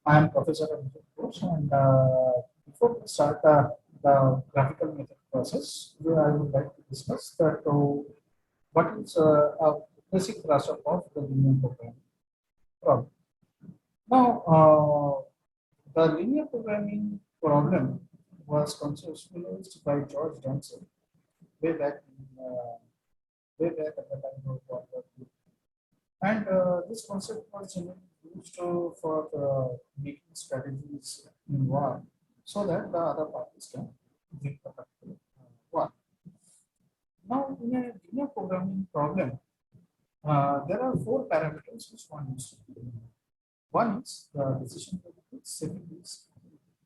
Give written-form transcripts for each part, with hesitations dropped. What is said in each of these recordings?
I am Professor Abhishek Ghosh, and before we start the graphical method process, I would like to discuss that what is a basic grasp of the linear programming problem. Now, the linear programming problem was conceptualized by George Dancer way back way back at the time of World War II. And this concept was generally used for making strategies in war so that the other parties can win the particular war. Now, in a linear programming problem, there are four parameters which one needs to be. One is the decision variable, second is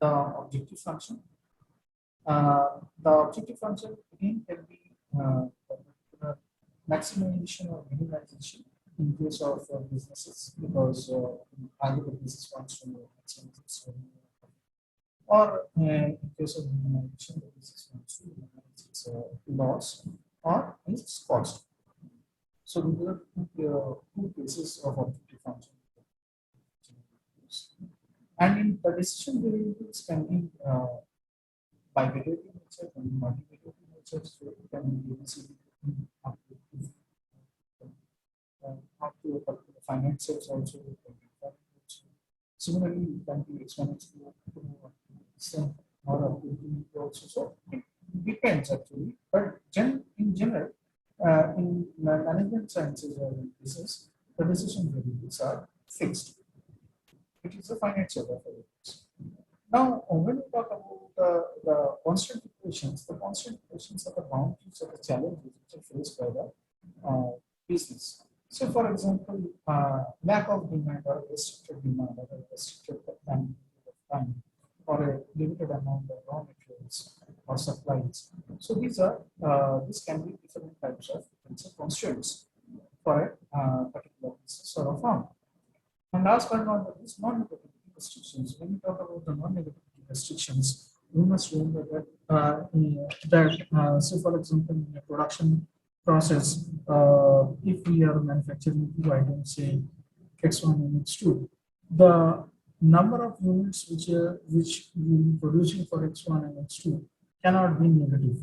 the objective function. The objective function again can be the maximization or minimization in case of businesses because either the business wants to maximize its revenue or in case of minimization, the business wants to minimize its loss or its cost. So these are two cases of objective function. And in the decision variables can be bivariate in nature, can be multivariate in nature, so it can be ABCD up to a particular finite sets also. Similarly, it can be exponential or up to infinity also. So it depends actually, but in general, in management sciences or in business, the decision variables are fixed. It is a finite set of variables. Now, when we talk about the constant equations are the boundaries of the challenges which are faced by the business. So, for example, lack of demand or restricted demand or a restricted time or a limited amount of raw materials or supplies. So, this can be different types of constraints for a particular business or a firm. And last but not least, non-negativity restrictions. When we talk about the non-negativity restrictions, we must remember that so for example, in a production process, if we are manufacturing two items, say X1 and X2, the number of units which we will be producing for X1 and X2 cannot be negative.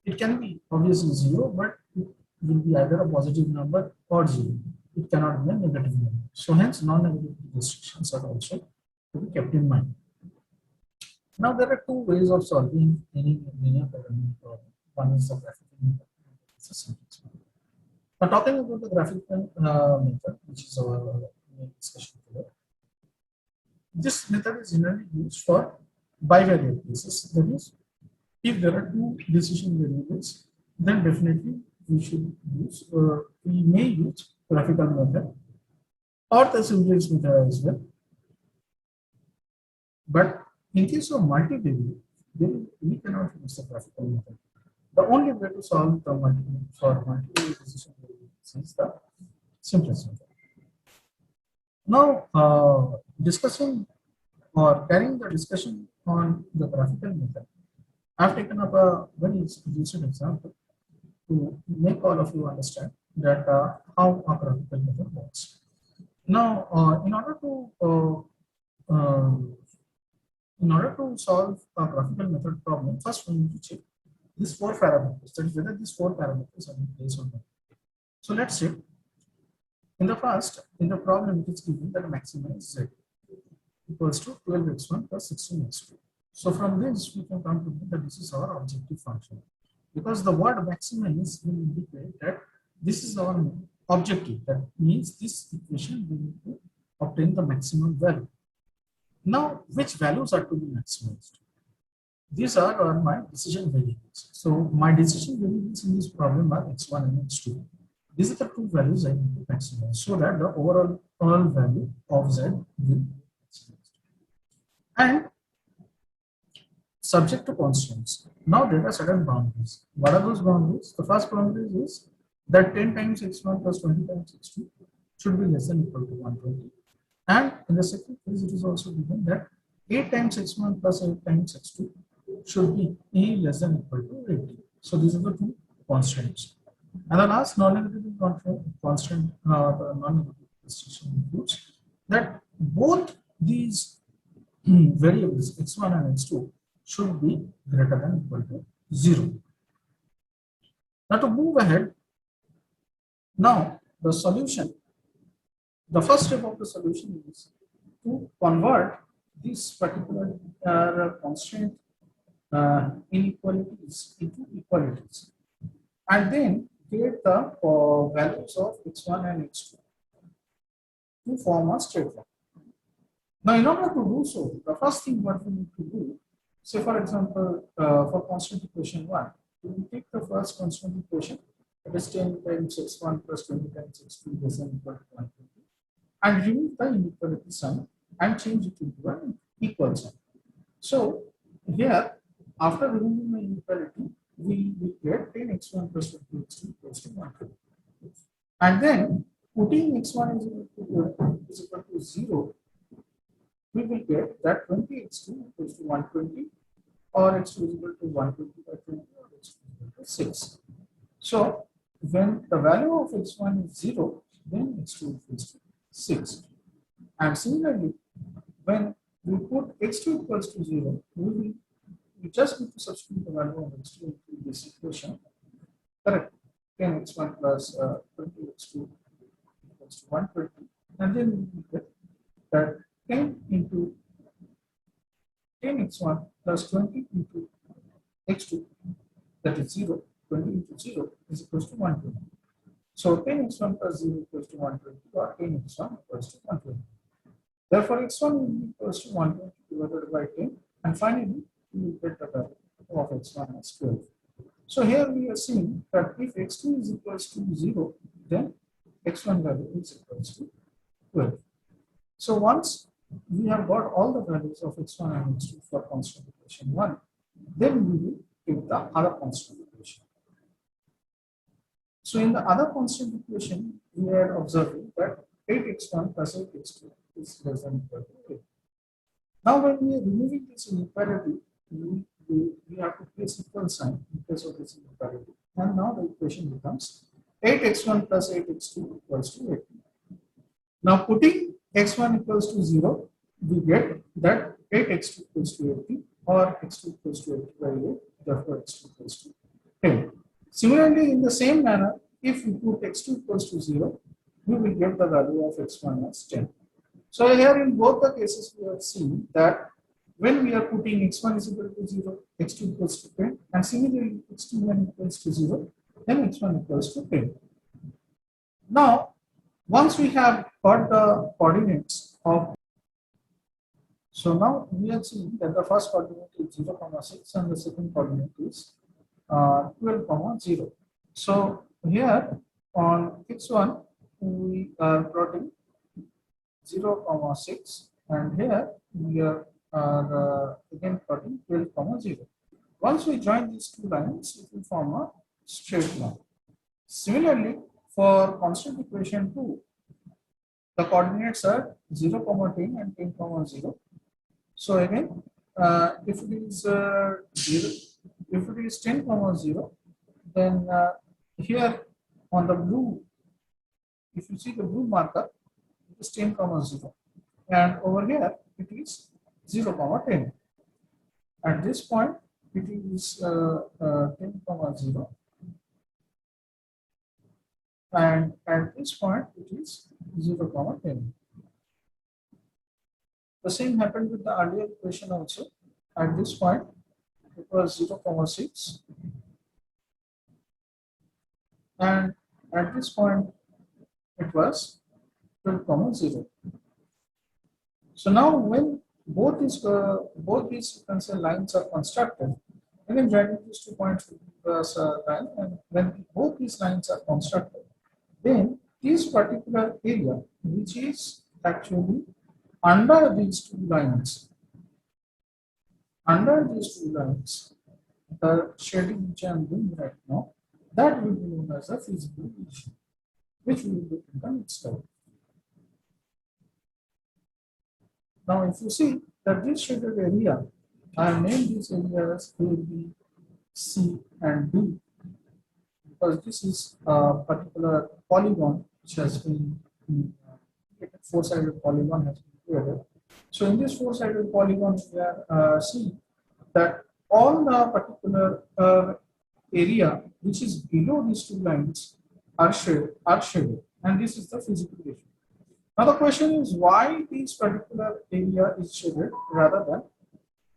It can be obviously zero, but it will be either a positive number or zero. It cannot be a negative number. So hence non-negative restrictions are also to be kept in mind. Now there are two ways of solving any linear programming problem. One is the graphical method, it's a syntax method. Now talking about the graphical method, which is our main discussion today. This method is generally used for bivariate cases. That is, if there are two decision variables, then definitely we may use graphical method or the simplest method as well. But in case of multivariate, we cannot use the graphical method. The only way to solve the multivariate decision variables is the simplest method. Now, discussing or carrying the discussion on the graphical method, I've taken up a very recent example to make all of you understand that how a graphical method works. Now, in order to solve a graphical method problem, first we need to check these four parameters. That is whether these four parameters are in place or not. So let's check. In the problem, it is given that maximize z equals to 12x1 plus 16x2. So from this, we can come to know that this is our objective function. Because the word maximize will indicate that this is our objective. That means this equation we need to obtain the maximum value. Now, which values are to be maximized? These are my decision variables. So my decision variables in this problem are x1 and x2. These are the two values I need to maximize so that the overall value of z will be maximized. And subject to constraints. Now there are certain boundaries. What are those boundaries? The first boundary is that 10 times x1 plus 20 times x2 should be less than or equal to 120. And in the second case, it is also given that 8 times x1 plus 8 times x2 should be a less than or equal to 80. So these are the two constraints. And the last non-negative constant, non-negative restriction includes that both these variables x1 and x2 should be greater than equal to 0. Now to move ahead, now the solution, the first step of the solution is to convert this particular constraint inequalities into equalities, and then get the values of x1 and x2 to form a straight line. Now, in order to do so, the first thing what we need to do, say for example, for constant equation 1, we will take the first constant equation, that is 10 times x1 plus 20 times x2 less than equal to 120, and remove the inequality sign and change it into an equal sign. So, here, after removing the inequality, we will get 10 x1 plus 20 x2 equals to 120. And then, putting x1 is equal to 0, we will get that 20x2 equals to 120, or x2 is equal to 120 by 20, or x2 is equal to 6. So, when the value of x1 is 0, then x2 equals to 6. And similarly, when we put x2 equals to 0, we just need to substitute the value of x2 into this equation. Correct. 10x1 plus 20x2 equals to 120, and then we will get that 10 into 10x1 plus 20 into x2, that is 0, 20 into 0 is equals to 120. So 10x1 plus 0 equals to 120, or 10x1 equals to 120. Therefore, x1 will be equals to 120 divided by 10, and finally, we will get the value of x1 as 12. So here we are seeing that if x2 is equals to 0, then x1 value is equals to 12. So once we have got all the values of x1 and x2 for constant equation 1, then we will take the other constant equation. So in the other constant equation, we are observing that 8x1 plus 8x2 is less than equal to 8. Now when we are removing this inequality, we have to place equal sign in case of this inequality. And now the equation becomes 8x1 plus 8x2 equals to 8. Now putting x1 equals to 0, we get that 8x2 equals to 80, or x2 equals to 80 by 8, therefore x2 equals to 10. Similarly, in the same manner, if we put x2 equals to 0, we will get the value of x1 as 10. So here in both the cases, we have seen that when we are putting x1 is equal to 0, x2 equals to 10, and similarly x2 when equals to 0, then x1 equals to 10. Now, once we have got the coordinates of, so now we are seeing that the first coordinate is 0, 6, and the second coordinate is 12, 0. So here on x1, we are plotting 0, 6, and here we are again plotting 12, 0. Once we join these two lines, it will form a straight line. Similarly, for constant equation 2, the coordinates are 0, 10 and 10, 0. So again, if it is 0, if it is 10, 0, then here on the blue, if you see the blue marker, it is 10, 0, and over here it is 0, 10. At this point, it is 10, 0. And at this point, it is 0, 10. The same happened with the earlier equation also. At this point, it was 0, 6. And at this point, it was 12, 0. So now when both these sequential lines are constructed, again joining these 2 points with the line, and when both these lines are constructed, then this particular area, which is actually under these two lines, the shading which I am doing right now, that will be known as a feasible region, which we will look in the next slide. Now, if you see that this shaded area, I have named these areas A, B, C, and D, because this is a particular polygon which has been four-sided polygon has been created. So in this four-sided polygon, we are seeing that all the particular area which is below these two lines are shaded, and this is the physical ratio. Now the question is why this particular area is shaded rather than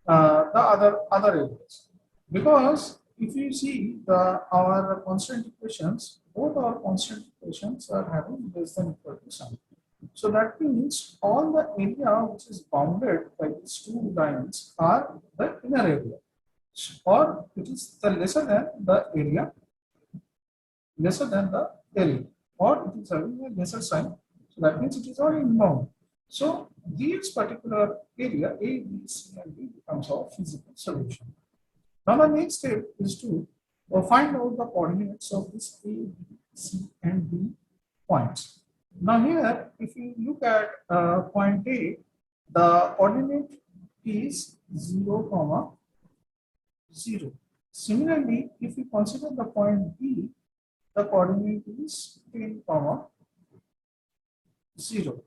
the other areas, because if you see our constant equations, both our constant equations are having less than equal to sign. So that means all the area which is bounded by these two lines are the inner area, or it is the lesser than the area, or it is having a lesser sign. So that means it is all inbound. So this particular area A, B, C, and D becomes our physical solution. Now the next step is to find out the coordinates of this A, B, C, and D points. Now here, if you look at point A, the coordinate is 0, 0. Similarly, if you consider the point B, the coordinate is 10, 0.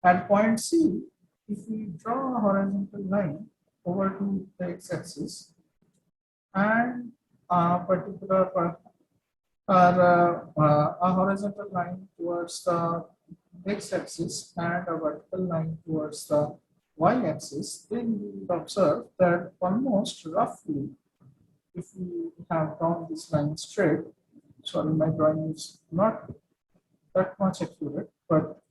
At point C, if we draw a horizontal line over to the x-axis and a particular a horizontal line towards the x-axis and a vertical line towards the y-axis, then we will observe that almost roughly, if we have drawn this line straight, sorry, my drawing is not that much accurate, but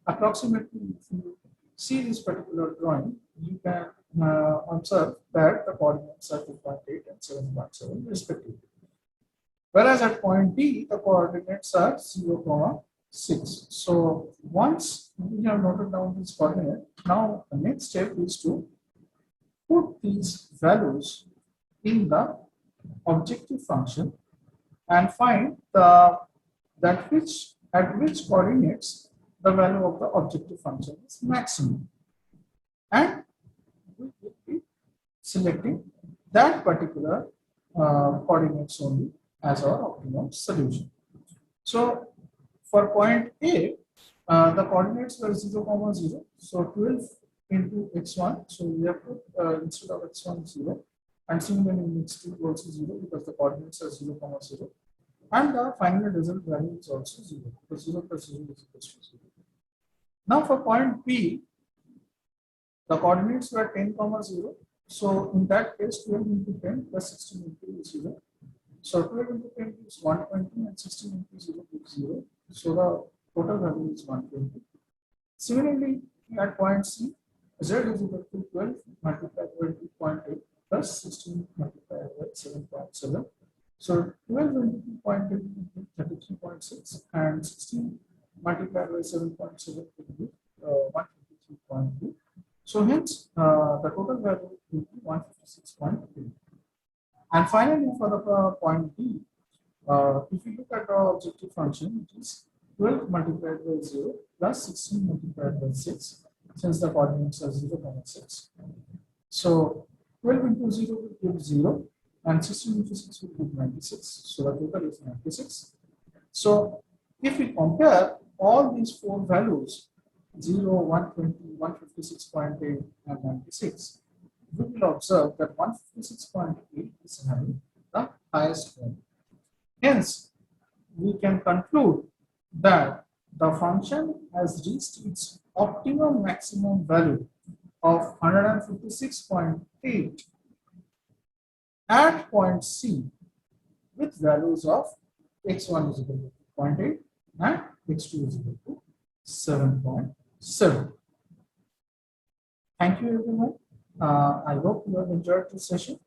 approximately if you see this particular drawing, you can observe that the coordinates are 2.8 and 7.7 respectively. Whereas at point D, the coordinates are 0, 6. So once we have noted down this coordinate, now the next step is to put these values in the objective function and find at which coordinates the value of the objective function is maximum, and we will be selecting that particular coordinates only as our optimum solution. So for point A, the coordinates were 0, 0. So 12 into x1. So we have put instead of x1 0, and similarly in x2 also 0 because the coordinates are 0, 0. And the final result value is also 0 because 0 plus 0 is equal to 0. Now for point B, the coordinates were 10, 0. So in that case, 12 into 10 plus 16 into 0. So 12 into 10 is 120 and 16 into 0 is 0. So the total value is 120. Similarly, at point C, Z is equal to 12 multiplied by 2.8 plus 16 multiplied by 7.7. So 12 into 2.8 will be 33.6 and 16 multiplied by 7.7 will be 153.2. So hence the total value will be 156.2. And finally, for the point D, if you look at the objective function, it is 12 multiplied by 0 plus 16 multiplied by 6, since the coordinates are 0, 6. So 12 into 0 will give 0, and 16 into 6 will give 96. So the total is 96. So if we compare all these four values, 0, 120, 156.8, and 96, we will observe that 156.8 is having the highest value. Hence, we can conclude that the function has reached its optimum maximum value of 156.8 at point C with values of x1 is equal to 0.8 and x2 is equal to 7.7. Thank you everyone. I hope you have enjoyed this session.